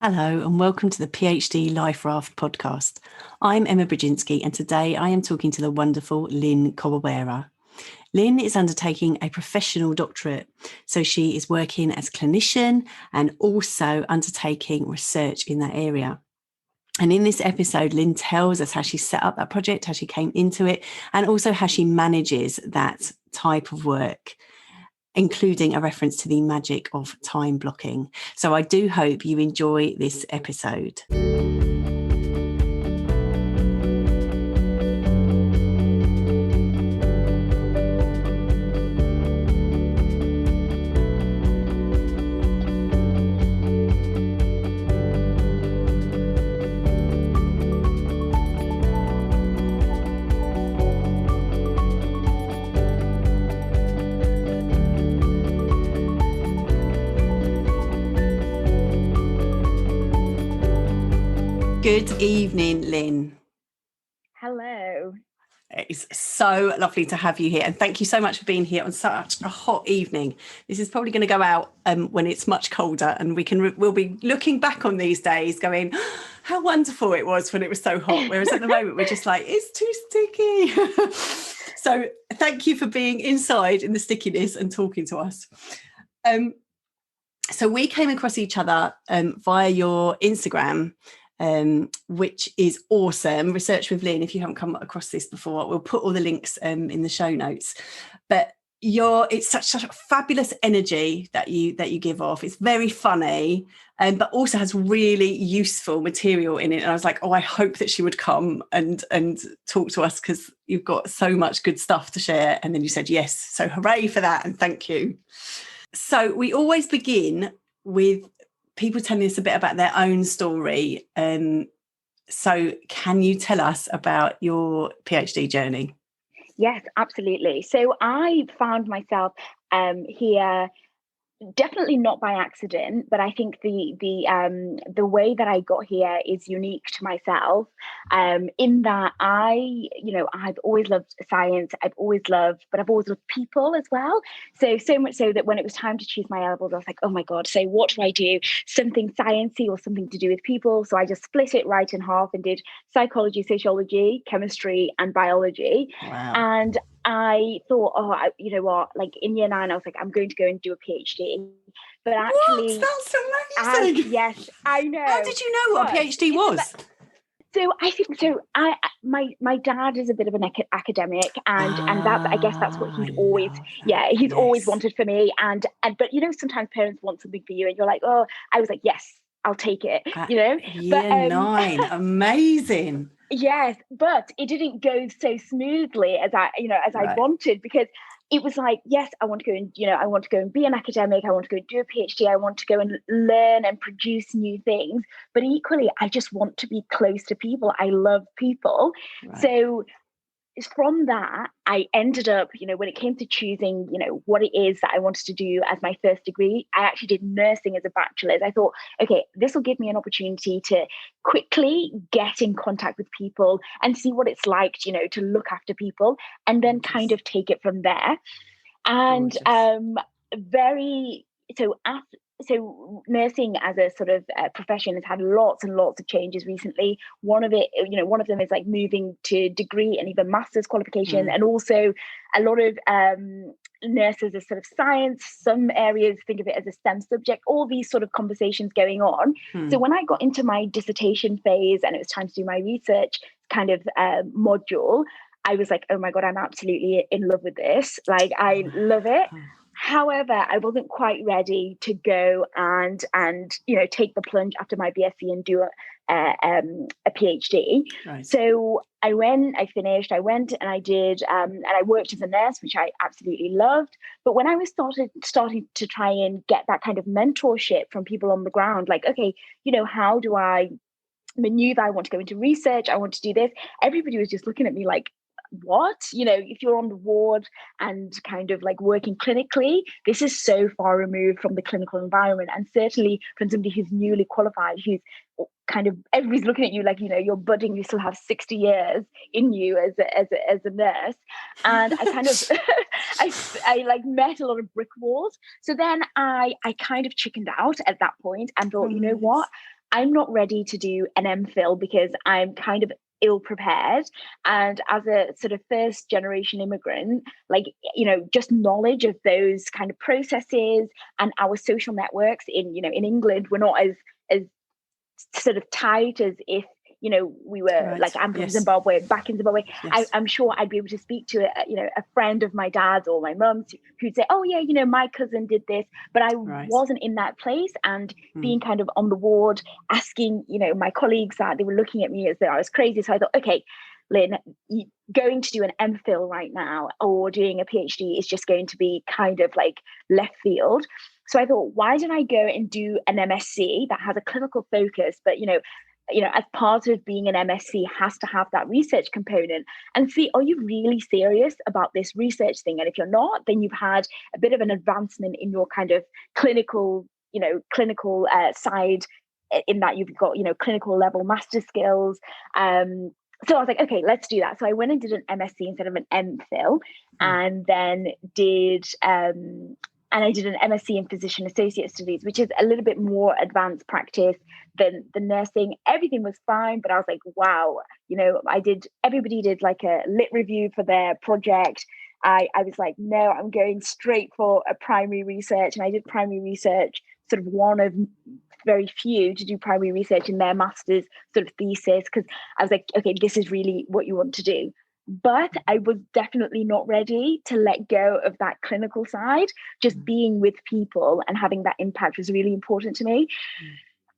Hello and welcome to the PhD Life Raft podcast. I'm Emma Brzezinski and today I am talking to the wonderful Lynn Koworera. Lynn is undertaking a professional doctorate, so she is working as a clinician and also undertaking research in that area. And in this episode, Lynn tells us how she set up that project, how she came into it, and also how she manages that type of work, including a reference to the magic of time blocking. So I do hope you enjoy this episode. Good evening, Lynn. Hello. It's so lovely to have you here. And thank you so much for being here on such a hot evening. This is probably going to go out when it's much colder, and we'll be looking back on these days going, how wonderful it was when it was so hot. Whereas at the moment, we're just like, it's too sticky. So thank you for being inside in the stickiness and talking to us. So we came across each other via your Instagram, which is awesome. Research with Lynn. If you haven't come across this before, we'll put all the links in the show notes. But it's such a fabulous energy that you give off. It's very funny, but also has really useful material in it. And I was like, oh, I hope that she would come and talk to us because you've got so much good stuff to share. And then you said yes. So hooray for that. And thank you. So we always begin with people telling us a bit about their own story. So can you tell us about your PhD journey? Yes, absolutely. So I found myself here, definitely not by accident, but I think the way that I got here is unique to myself, in that I've always loved science. But I've always loved people as well. So much so that when it was time to choose my levels, I was like, oh my God, so what do I do? Something sciencey or something to do with people. So I just split it right in half and did psychology, sociology, chemistry, and biology. Wow. And I thought, you know what, like in year 9, I was like, I'm going to go and do a PhD. But actually, that's amazing. Yes, I know. How did you know what a PhD was? So I think so. My dad is a bit of an academic, and that's, I guess that's what he's always always wanted for me. And but sometimes parents want something for you, and you're like, oh, I was like, yes, I'll take it. Year 9, amazing. Yes, but it didn't go so smoothly as I wanted, because it was like, yes, I want to go and be an academic. I want to go and do a PhD. I want to go and learn and produce new things. But equally, I just want to be close to people. I love people. Right. So from that, I ended up, when it came to choosing, what it is that I wanted to do as my first degree, I actually did nursing as a bachelor's. I thought, okay, this will give me an opportunity to quickly get in contact with people and see what it's like, to look after people, and then kind of take it from there. And so nursing as a sort of profession has had lots and lots of changes recently. One of them is like moving to degree and even master's qualification, and also a lot of nurses as sort of science. Some areas think of it as a STEM subject. All these sort of conversations going on. So when I got into my dissertation phase and it was time to do my research kind of module, I was like, oh my God, I'm absolutely in love with this. Like, I love it. However, I wasn't quite ready to go and take the plunge after my BSc and do a PhD. Right. So I finished, I went and I did, and I worked as a nurse, which I absolutely loved. But when I was starting to try and get that kind of mentorship from people on the ground, like, okay, how do I maneuver? I want to go into research. I want to do this. Everybody was just looking at me like, what? If you're on the ward and kind of like working clinically, this is so far removed from the clinical environment. And certainly from somebody who's newly qualified, who's kind of, everybody's looking at you like, you're budding, you still have 60 years in you as a nurse. And I kind of, I like met a lot of brick walls. So then I kind of chickened out at that point and thought, you know what? I'm not ready to do an MPhil because I'm kind of ill prepared, and as a sort of first generation immigrant, like, you know, just knowledge of those kind of processes and our social networks in, you know, in England, we're not as sort of tight as if, you know, we were like, I'm from Zimbabwe, back in Zimbabwe. I'm sure I'd be able to speak to a friend of my dad's or my mum's who'd say, oh yeah, you know, my cousin did this, but I wasn't in that place. And being kind of on the ward, asking, you know, my colleagues that, they were looking at me as though I was crazy. So I thought, okay, Lynn, going to do an MPhil right now or doing a PhD is just going to be kind of like left field. So I thought, why don't I go and do an MSc that has a clinical focus, but, you know, as part of being an MSc has to have that research component, and see, are you really serious about this research thing? And if you're not, then you've had a bit of an advancement in your kind of clinical side, in that you've got, you know, clinical level master skills. So I was like, okay, let's do that. So I went and did an MSc instead of an MPhil, and then I did an MSc in Physician Associate Studies, which is a little bit more advanced practice than the nursing. Everything was fine, but I was like, wow, you know, everybody did like a lit review for their project. I was like, no, I'm going straight for a primary research. And I did primary research, sort of one of very few to do primary research in their master's sort of thesis, because I was like, okay, this is really what you want to do. But I was definitely not ready to let go of that clinical side. Just being with people and having that impact was really important to me.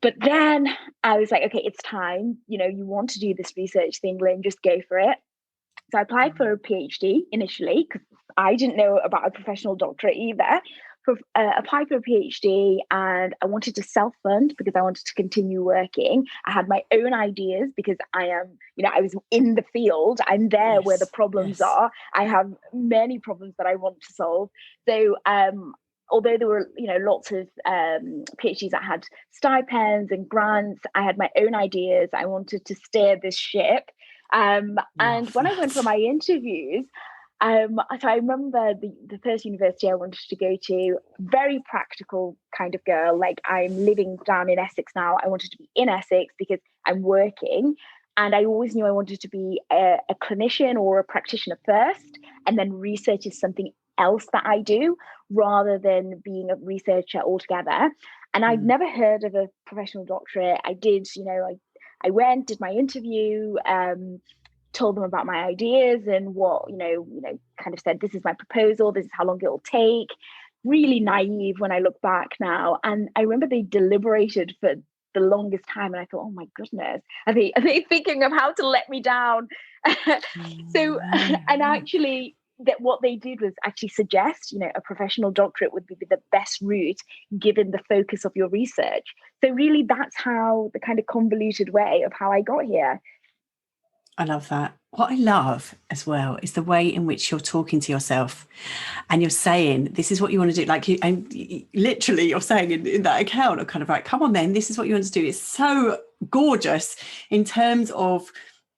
But then I was like, okay, it's time. You know, you want to do this research thing, Lynn, just go for it. So I applied for a PhD initially because I didn't know about a professional doctorate either. Applied for a PhD, and I wanted to self-fund because I wanted to continue working. I had my own ideas because I am, you know, I was in the field. I'm there where the problems are. I have many problems that I want to solve. So although there were, you know, lots of PhDs that had stipends and grants, I had my own ideas. I wanted to steer this ship. And when I went for my interviews, so I remember the first university I wanted to go to, very practical kind of girl. Like, I'm living down in Essex now. I wanted to be in Essex because I'm working. And I always knew I wanted to be a clinician or a practitioner first. And then research is something else that I do rather than being a researcher altogether. And I'd never heard of a professional doctorate. I did, you know, I went, did my interview, told them about my ideas and what, you know, kind of said, this is my proposal, this is how long it will take. Really naive when I look back now. And I remember they deliberated for the longest time. And I thought, oh my goodness, are they thinking of how to let me down? So, and actually, that what they did was actually suggest, you know, a professional doctorate would be the best route given the focus of your research. So really, that's how the kind of convoluted way of how I got here. I love that. What I love as well is the way in which you're talking to yourself and you're saying, this is what you want to do. Like, literally you're saying in that account, or kind of like, come on then, this is what you want to do. It's so gorgeous in terms of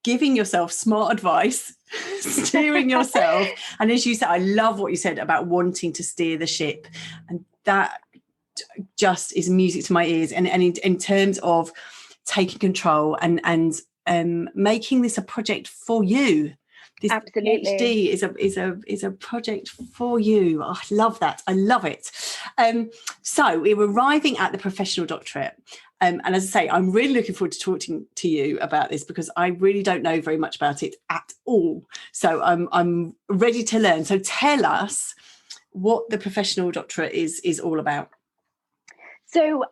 giving yourself smart advice, steering yourself. And as you said, I love what you said about wanting to steer the ship. And that just is music to my ears. And in terms of taking control and making this a project for you. This Absolutely. PhD is a project for you. Oh, I love that. I love it. So we're arriving at the professional doctorate. And as I say, I'm really looking forward to talking to you about this because I really don't know very much about it at all. So I'm ready to learn. So tell us what the professional doctorate is all about. So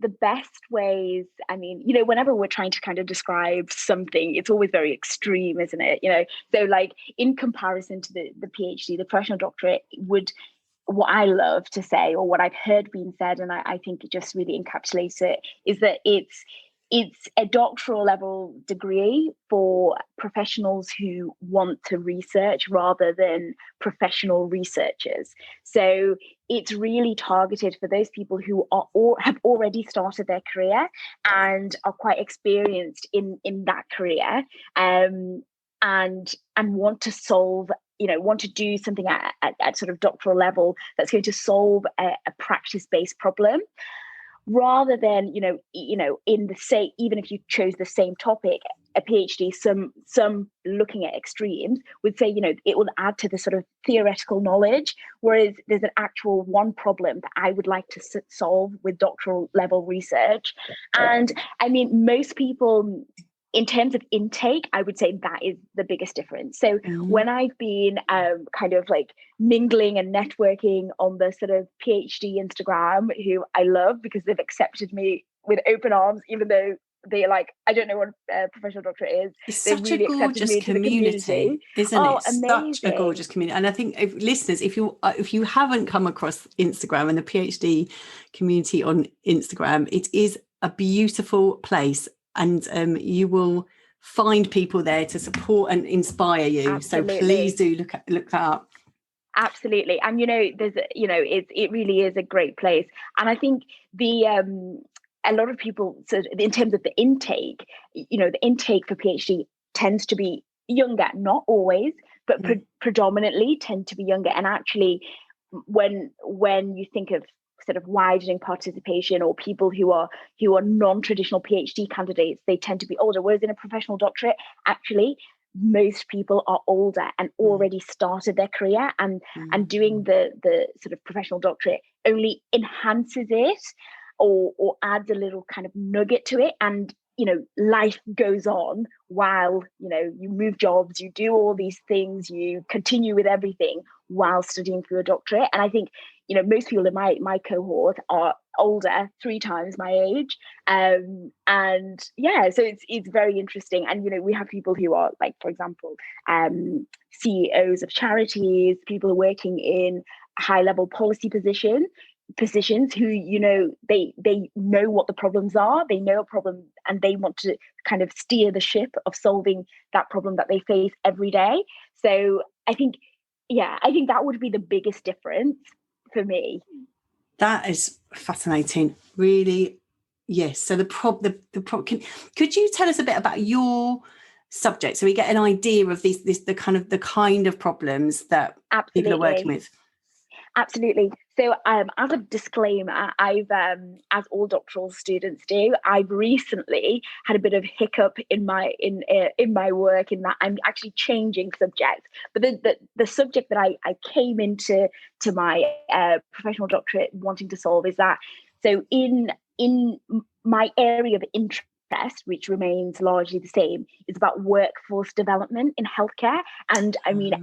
the best ways, I mean, you know, whenever we're trying to kind of describe something, it's always very extreme, isn't it? You know, so like in comparison to the PhD, the professional doctorate would, what I love to say, or what I've heard being said, and I think it just really encapsulates it, is that it's a doctoral level degree for professionals who want to research rather than professional researchers. So it's really targeted for those people who are or have already started their career and are quite experienced in that career, and want to solve, you know, want to do something at sort of doctoral level that's going to solve a practice-based problem. rather than, in the same, even if you chose the same topic, a PhD, some looking at extremes would say, it will add to the sort of theoretical knowledge, whereas there's an actual one problem that I would like to solve with doctoral level research. And I mean, most people, in terms of intake, I would say that is the biggest difference. So when I've been kind of like mingling and networking on the sort of PhD Instagram, who I love because they've accepted me with open arms, even though they're like, I don't know what a professional doctorate is. It's They've such really a gorgeous community, isn't it? Amazing. Such a gorgeous community. And I think listeners, if you haven't come across Instagram and the PhD community on Instagram, it is a beautiful place. And you will find people there to support and inspire you. Absolutely. So please do look that up. Absolutely. And there's it really is a great place. And I think the a lot of people, so in terms of the intake, the intake for PhD tends to be younger, not always, but predominantly tend to be younger. And actually, when you think of sort of widening participation or people who are non-traditional PhD candidates, they tend to be older. Whereas in a professional doctorate, actually, most people are older and already started their career, and doing the sort of professional doctorate only enhances it or adds a little kind of nugget to it. And life goes on while you move jobs, you do all these things, you continue with everything while studying for your doctorate. And I think most people in my cohort are older, 3 times my age, and so it's very interesting. And we have people who are, like, for example, CEOs of charities, people working in high level policy positions who they know what the problems are, they know a problem, and they want to kind of steer the ship of solving that problem that they face every day. So I think that would be the biggest difference for me. That is fascinating, really. Yes. So could you tell us a bit about your subject so we get an idea of the kind of problems that people are working with? Absolutely. So as a disclaimer, I've as all doctoral students do, I've recently had a bit of hiccup in my work, in that I'm actually changing subjects. But the subject that I came into my professional doctorate wanting to solve is that, so in my area of interest, which remains largely the same, is about workforce development in healthcare. And I mean,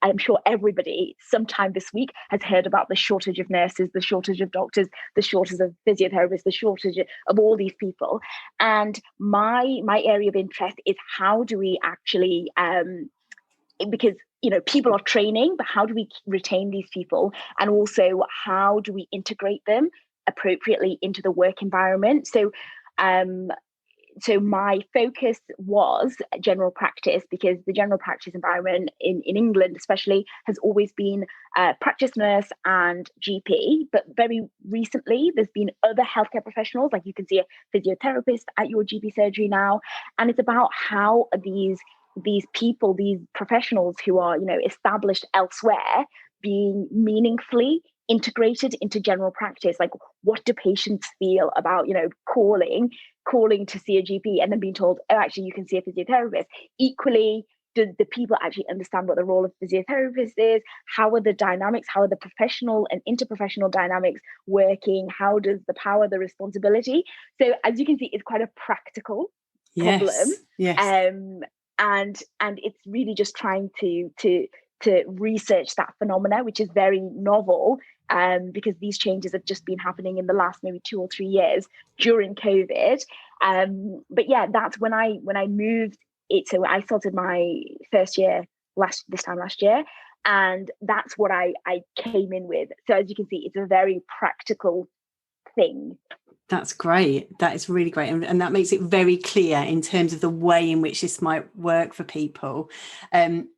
I'm sure everybody sometime this week has heard about the shortage of nurses, the shortage of doctors, the shortage of physiotherapists, the shortage of all these people. And my area of interest is, how do we actually, because people are training, but how do we retain these people? And also, how do we integrate them appropriately into the work environment? So my focus was general practice, because the general practice environment in England especially has always been practice nurse and GP. But very recently, there's been other healthcare professionals, like you can see a physiotherapist at your GP surgery now. And it's about how these people, these professionals who are established elsewhere, being meaningfully integrated into general practice. Like, what do patients feel about calling to see a GP and then being told, oh, actually you can see a physiotherapist? Equally, do the people actually understand what the role of physiotherapist is? How are the dynamics, how are the professional and interprofessional dynamics working? How does the power, the responsibility? So as you can see, it's quite a practical problem. Yes. And it's really just trying to research that phenomena, which is very novel, because these changes have just been happening in the last maybe 2 or 3 years during COVID. But yeah, that's when I moved it. So I started my first year this time last year, and that's what I came in with. So as you can see, it's a very practical thing. That's great. That is really great. And that makes it very clear in terms of the way in which this might work for people. And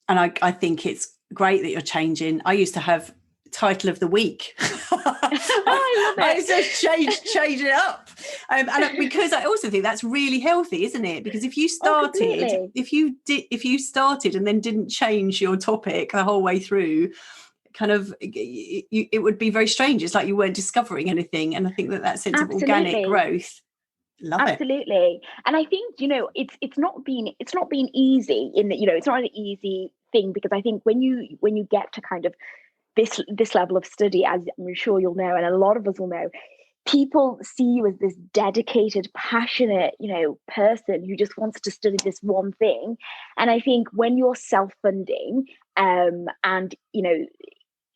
I think it's great that you're changing. I used to have title of the week. I love it. I just change it up. And because I also think that's really healthy, isn't it? Because if you started, if you started and then didn't change your topic the whole way through, kind of, it would be very strange. It's like you weren't discovering anything. And I think that sense of organic growth, love it. Absolutely. And I think, it's not been easy in that, it's not an easy thing, because I think when you get to kind of this level of study, as I'm sure you'll know, and a lot of us will know, people see you as this dedicated, passionate, person who just wants to study this one thing. And I think when you're self-funding, and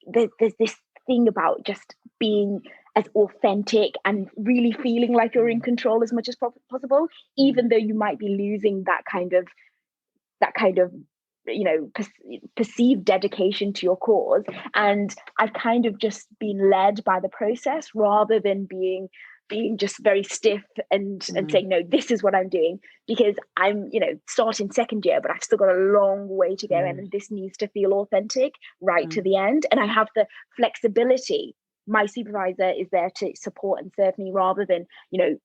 there's this thing about just being as authentic and really feeling like you're in control as much as possible, even though you might be losing that kind of perceived dedication to your cause. And I've kind of just been led by the process rather than being just very stiff and saying, no, this is what I'm doing, because I'm, starting second year, but I've still got a long way to go. And this needs to feel authentic right to the end. And I have the flexibility. My supervisor is there to support and serve me rather than,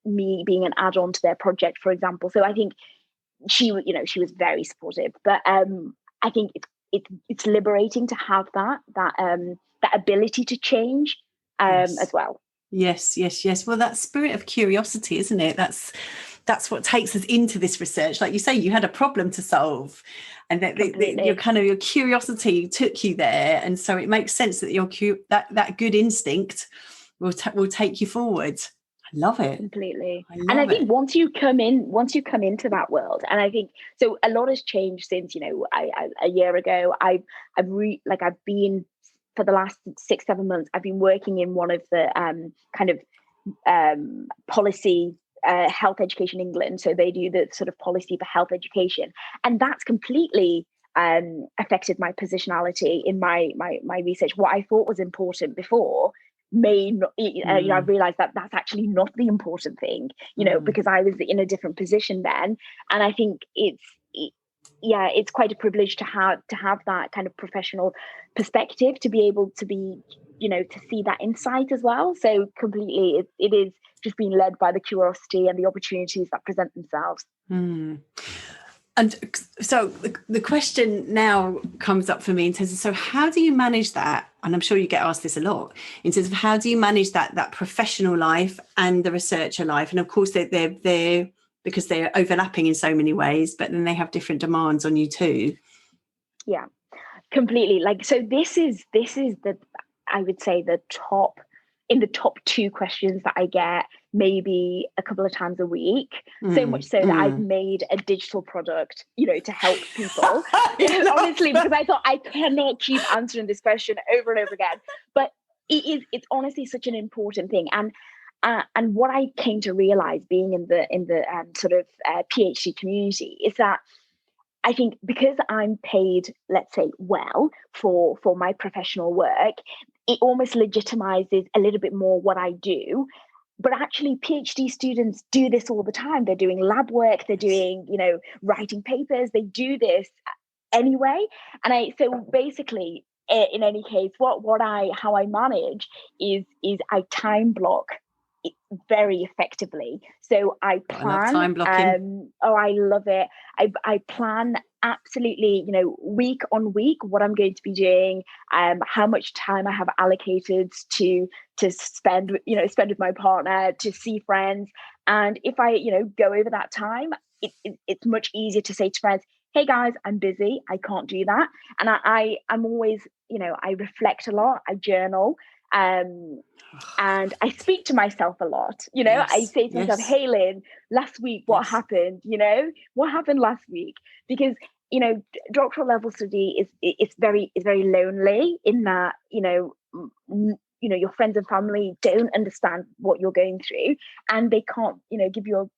me being an add-on to their project, for example. So I think she was very supportive, but I think it's liberating to have that ability to change as well. Yes. Well, that spirit of curiosity, isn't it? That's what takes us into this research. Like you say, you had a problem to solve, and that your curiosity took you there, and so it makes sense that that good instinct will take you forward. I love it completely. And I think once you come into that world, and I think so a lot has changed since a year ago. I've been, for the last 6-7 months, I've been working in one of the policy health education England. So they do the sort of policy for health education, and that's completely affected my positionality in my research. What I thought was important before may not, I've realized that that's actually not the important thing, because I was in a different position then. And I think it's quite a privilege to have that kind of professional perspective, to be able to be, to see that insight as well. So completely, it is just being led by the curiosity and the opportunities that present themselves. And so the question now comes up for me in terms of, so how do you manage that? And I'm sure you get asked this a lot, in terms of how do you manage that professional life and the researcher life? And of course they're because they're overlapping in so many ways, but then they have different demands on you too. Yeah, completely. So this is the, I would say, the top 2 questions that I get maybe a couple of times a week, so much so that I've made a digital product, to help people. Honestly, because I thought I cannot keep answering this question over and over again. But it's honestly such an important thing. And what I came to realize being in the sort of PhD community is that I think because I'm paid, let's say, well for my professional work, it almost legitimizes a little bit more what I do. But actually, PhD students do this all the time. They're doing lab work, they're doing, writing papers, they do this anyway. And so basically, in any case, how I manage is I time block it very effectively. So I plan. I love time blocking. I love it. I plan absolutely, week on week what I'm going to be doing, how much time I have allocated to spend with my partner, to see friends. And if I, go over that time, it's much easier to say to friends, hey guys, I'm busy, I can't do that. And I'm always, I reflect a lot, I journal, and I speak to myself a lot. Yes, I say to myself, hey Lynn, last week what happened? What happened last week? Because doctoral level study is very lonely in that your friends and family don't understand what you're going through, and they can't give you a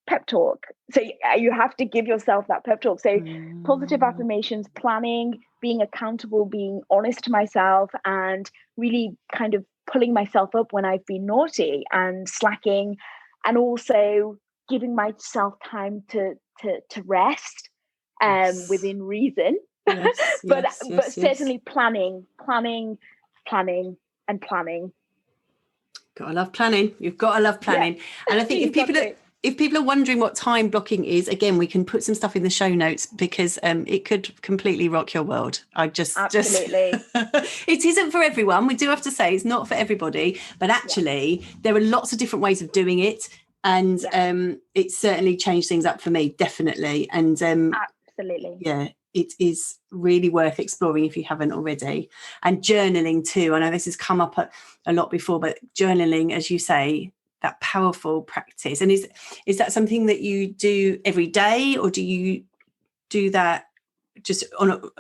pep talk. So you have to give yourself that pep talk. So positive affirmations, planning, being accountable, being honest to myself, and really kind of pulling myself up when I've been naughty and slacking, and also giving myself time to rest within reason. Yes, but certainly planning. Gotta love planning. You've got to love planning. Yeah. And I think if people are wondering what time blocking is, again, we can put some stuff in the show notes, because it could completely rock your world. Absolutely. It isn't for everyone. We do have to say it's not for everybody, but actually there are lots of different ways of doing it. And it certainly changed things up for me, definitely. And absolutely. Yeah, it is really worth exploring if you haven't already. And journaling too. I know this has come up a lot before, but journaling, as you say, that powerful practice. And is that something that you do every day, or do you do that just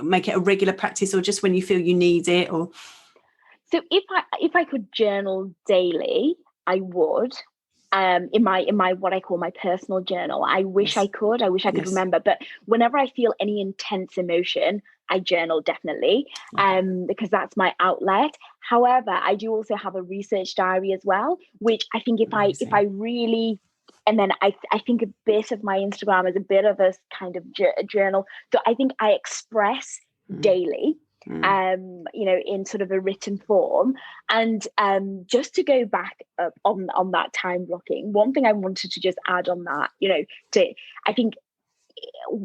make it a regular practice, or just when you feel you need it? Or so if I could journal daily, I would. In my what I call my personal journal. I wish I could remember, but whenever I feel any intense emotion, I journal, definitely, because that's my outlet. However, I do also have a research diary as well, which I think if I really, and then I think a bit of my Instagram is a bit of a kind of journal. So I think I express daily, in sort of a written form. And just to go back on that time blocking, one thing I wanted to just add on that, I think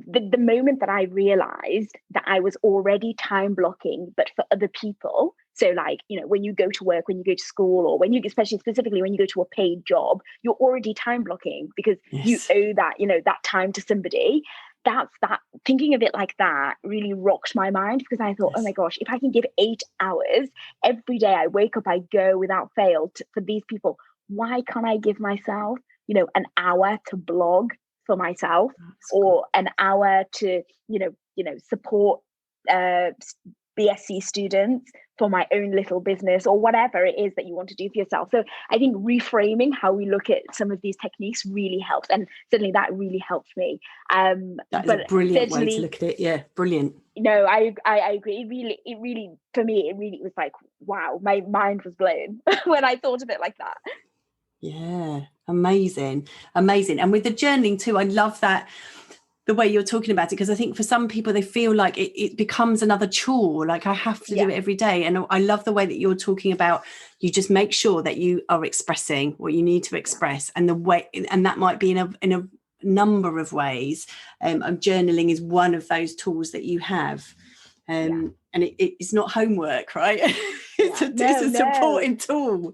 the moment that I realized that I was already time blocking, but for other people. So like, when you go to work, when you go to school, or when you, specifically when you go to a paid job, you're already time blocking because you owe that, that time to somebody. That thinking of it like that really rocked my mind, because I thought, oh my gosh, if I can give 8 hours every day, I wake up, I go without fail for these people, why can't I give myself, an hour to blog for myself, or an hour to, support BSc students for my own little business, or whatever it is that you want to do for yourself. So I think reframing how we look at some of these techniques really helps, and certainly that really helped me. That is a brilliant way to look at it. Yeah, brilliant. No, I agree. It really for me, it really was like, wow, my mind was blown when I thought of it like that. Yeah, amazing. And with the journaling too, I love that, the way you're talking about it, because I think for some people they feel like it becomes another chore, like I have to do it every day. And I love the way that you're talking about, you just make sure that you are expressing what you need to express, and the way, and that might be in a number of ways. Journaling is one of those tools that you have. And it's not homework, right? It's a supporting tool.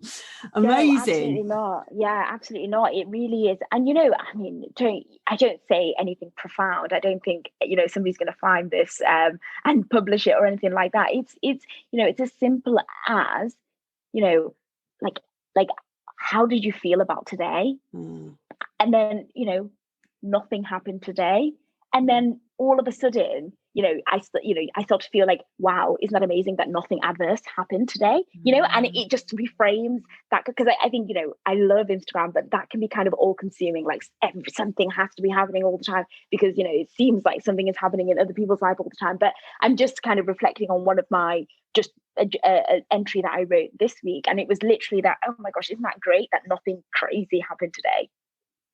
Amazing. No, absolutely not. Yeah, absolutely not. It really is. And I don't say anything profound. I don't think somebody's going to find this and publish it or anything like that. It's as simple as like how did you feel about today? And then nothing happened today, and then all of a sudden I start to feel like, wow, isn't that amazing that nothing adverse happened today? And it just reframes that, because I think I love Instagram, but that can be kind of all consuming, like something has to be happening all the time, because it seems like something is happening in other people's life all the time. But I'm just kind of reflecting on one of my just an entry that I wrote this week, and it was literally that, oh my gosh, isn't that great that nothing crazy happened today?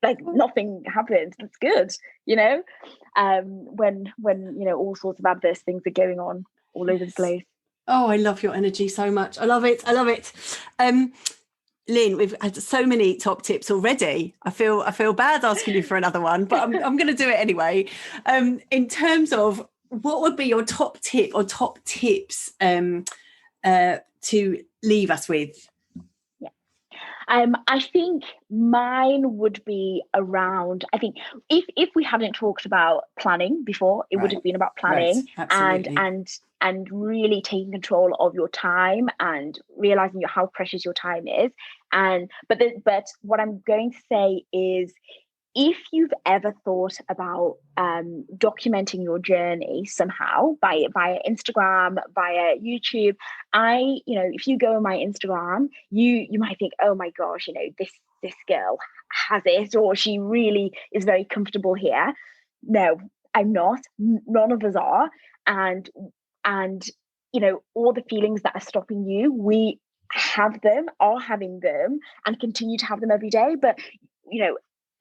Like nothing happened. It's good, when all sorts of adverse things are going on all over the place. Oh, I love your energy so much. I love it. Lynn, we've had so many top tips already. I feel bad asking you for another one, but I'm going to do it anyway. In terms of what would be your top tip or top tips to leave us with? I think mine would be around, I think if we hadn't talked about planning before, it would have been about planning and really taking control of your time and realizing how precious your time is. But what I'm going to say is, if you've ever thought about documenting your journey somehow via Instagram, via YouTube, if you go on my Instagram, you might think, oh my gosh, this girl has it, or she really is very comfortable here. No, I'm not. None of us are. And all the feelings that are stopping you, we are having them, and continue to have them every day. But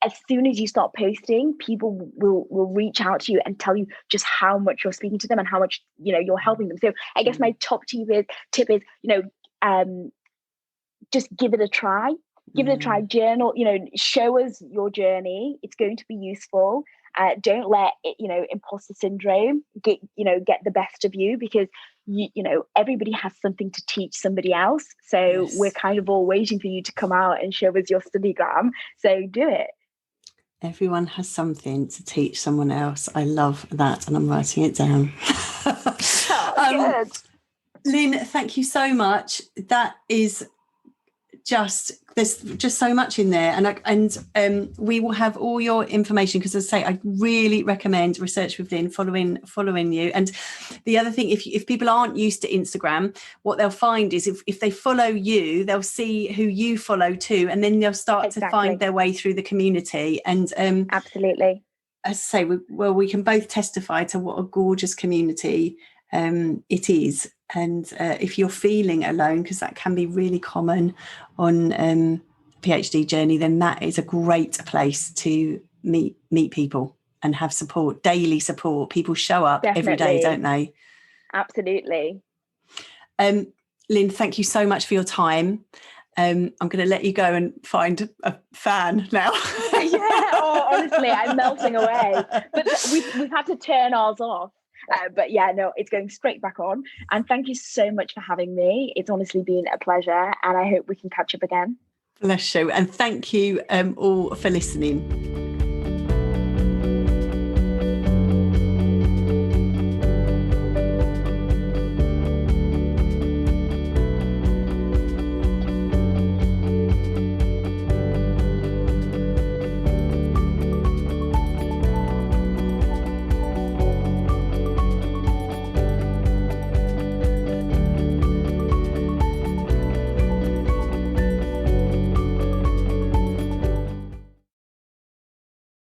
as soon as you start posting, people will reach out to you and tell you just how much you're speaking to them and how much you're helping them. So I guess my top tip is just give it a try. Give it a try. Journal, show us your journey. It's going to be useful. Don't let it, imposter syndrome get the best of you, because everybody has something to teach somebody else. So we're kind of all waiting for you to come out and show us your studygram. So do it. Everyone has something to teach someone else. I love that, and I'm writing it down. Good. Lynn, thank you so much. That is there's just so much in there, and we will have all your information, because, as I say, I really recommend Research with Lynn, following you. And the other thing, if people aren't used to Instagram, what they'll find is if they follow you, they'll see who you follow too, and then they'll start to find their way through the community. And absolutely, as I say, we can both testify to what a gorgeous community it is. And if you're feeling alone, because that can be really common on PhD journey, then that is a great place to meet people and have support, daily support. People show up every day, don't they? Absolutely. Lynn, thank you so much for your time. I'm going to let you go and find a fan now. Honestly, I'm melting away. But we've had to turn ours off. But yeah, no, it's going straight back on. And thank you so much for having me. It's honestly been a pleasure, and I hope we can catch up again. Bless you. And thank you all for listening.